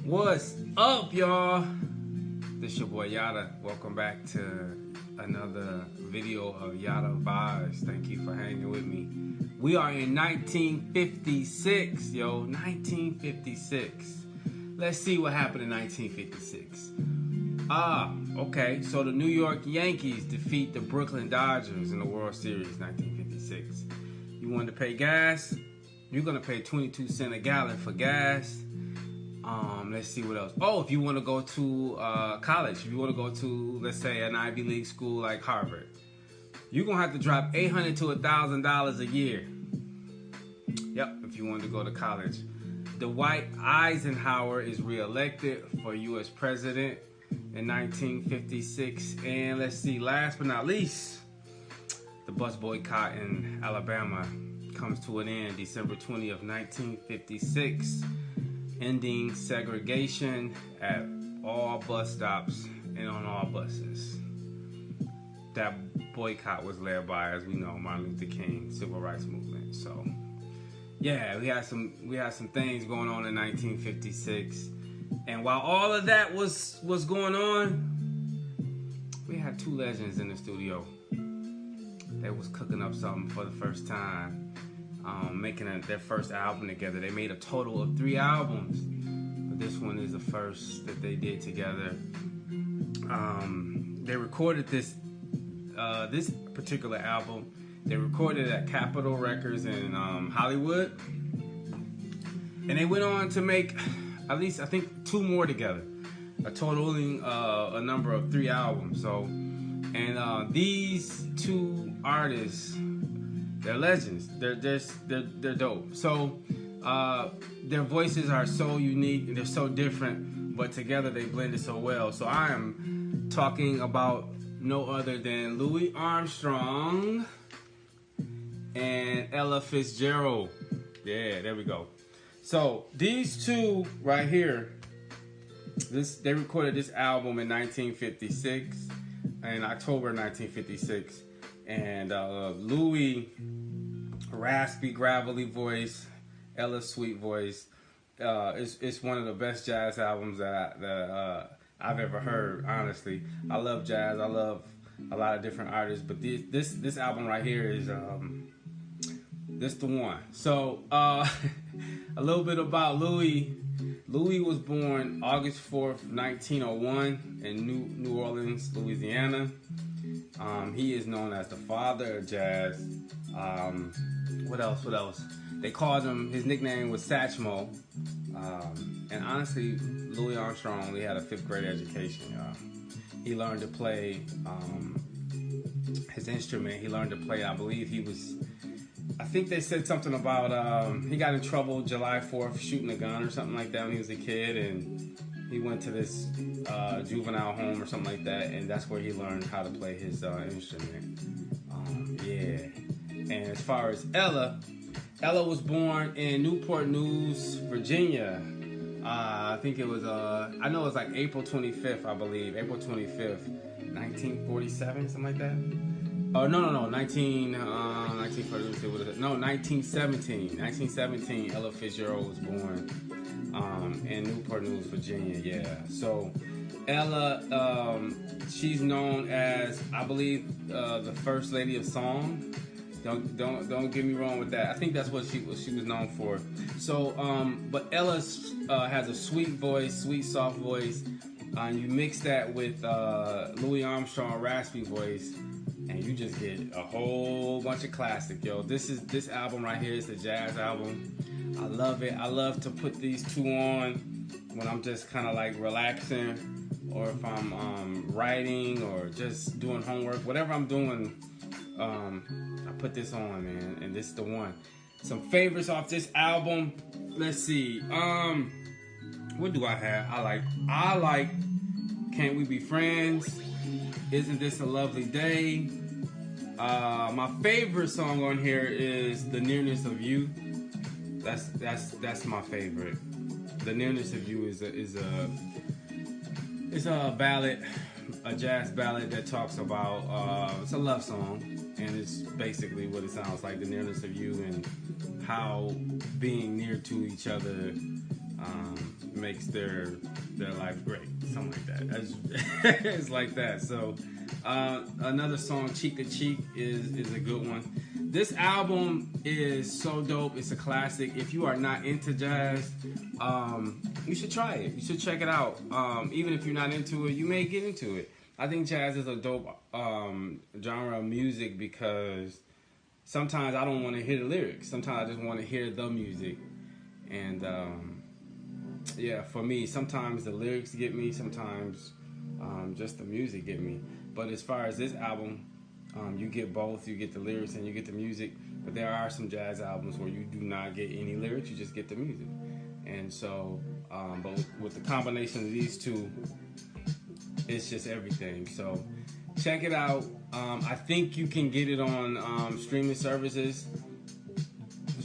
What's up, y'all? This your boy Yatta. Welcome back to another video of Yatta Vibes. Thank you for hanging with me. We are in 1956, yo. 1956. Let's see what happened in 1956. Okay. So the New York Yankees defeat the Brooklyn Dodgers in the World Series, 1956. You wanted to pay gas? You're gonna pay 22 cents a gallon for gas. Let's see what else. Oh, if you want to go to college, if you want to go to, let's say, an Ivy League school like Harvard, you're gonna have to drop $800 to $1,000 a year. Yep, if you want to go to college. Dwight Eisenhower is reelected for U.S. president in 1956. And let's see, last but not least, the bus boycott in Alabama comes to an end December 20th, 1956. Ending segregation at all bus stops and on all buses. That boycott was led by, as we know, Martin Luther King, civil rights movement. So, yeah, we had some things going on in 1956, and while all of that was going on, we had two legends in the studio that was cooking up something for the first time. Making their first album together. They made a total of 3 albums, but this one is the first that they did together. They recorded this particular album. They recorded at Capitol Records in Hollywood, and they went on to make at least, I think, 2 more together, a totaling a number of 3 albums. So, and these 2 artists, they're legends. They're dope. So their voices are so unique and they're so different, but together they blended so well. So I am talking about no other than Louis Armstrong and Ella Fitzgerald. Yeah, there we go. So these 2 right here, they recorded this album in 1956, in October 1956. And Louis, raspy, gravelly voice, Ella's sweet voice. It's one of the best jazz albums that I've ever heard. Honestly, I love jazz. I love a lot of different artists, but this album right here is this the one. So a little bit about Louis. Louis was born August 4th, 1901 in New Orleans, Louisiana. He is known as the father of jazz. What else? They called him, his nickname was Satchmo. And honestly, Louis Armstrong only had a 5th grade education. He learned to play his instrument. He learned to play, I believe I think they said something about, he got in trouble July 4th shooting a gun or something like that when he was a kid, and he went to this juvenile home or something like that, and that's where he learned how to play his instrument. Yeah. And as far as Ella was born in Newport News, Virginia. I think it was, I know it was like April 25th, I believe. April 25th, 1947, something like that. Oh, no, 1917. No, 1917. 1917, Ella Fitzgerald was born in Newport News, Virginia. Yeah. So Ella, she's known as, I believe, the First Lady of Song. Don't get me wrong with that. I think that's what she was known for. So, but Ella has a sweet voice, sweet soft voice. You mix that with Louis Armstrong raspy voice, and you just get a whole bunch of classic, yo. This album right here is the jazz album. I love it. I love to put these 2 on when I'm just kind of like relaxing, or if I'm writing or just doing homework, whatever I'm doing. I put this on, man, and this is the one. Some favorites off this album. Let's see. What do I have? I like Can't We Be Friends? Isn't This a Lovely Day? My favorite song on here is The Nearness of You. That's my favorite. The Nearness of You is a ballad, a jazz ballad that talks about it's a love song, and it's basically what it sounds like, the nearness of you and how being near to each other makes their life great, something like that. It's like that. So another song, Cheek to Cheek, is a good one. This album is so dope. It's a classic. If you are not into jazz, you should try it. You should check it out. Even if you're not into it, you may get into it. I think jazz is a dope genre of music because sometimes I don't want to hear the lyrics. Sometimes I just want to hear the music. And yeah, for me, sometimes the lyrics get me, sometimes just the music get me. But as far as this album, you get both. You get the lyrics and you get the music. But there are some jazz albums where you do not get any lyrics, you just get the music. And so, but with the combination of these two, it's just everything. So check it out. I think you can get it on streaming services.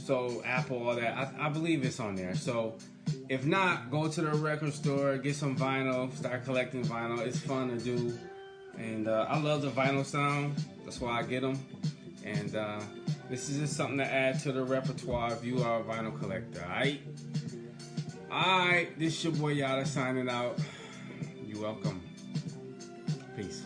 So Apple, all that. I believe it's on there. So if not, go to the record store, get some vinyl, start collecting vinyl. It's fun to do. And I love the vinyl sound. That's why I get them. And this is just something to add to the repertoire if you are a vinyl collector. Alright? Alright, this is your boy Yatta signing out. You're welcome. Peace.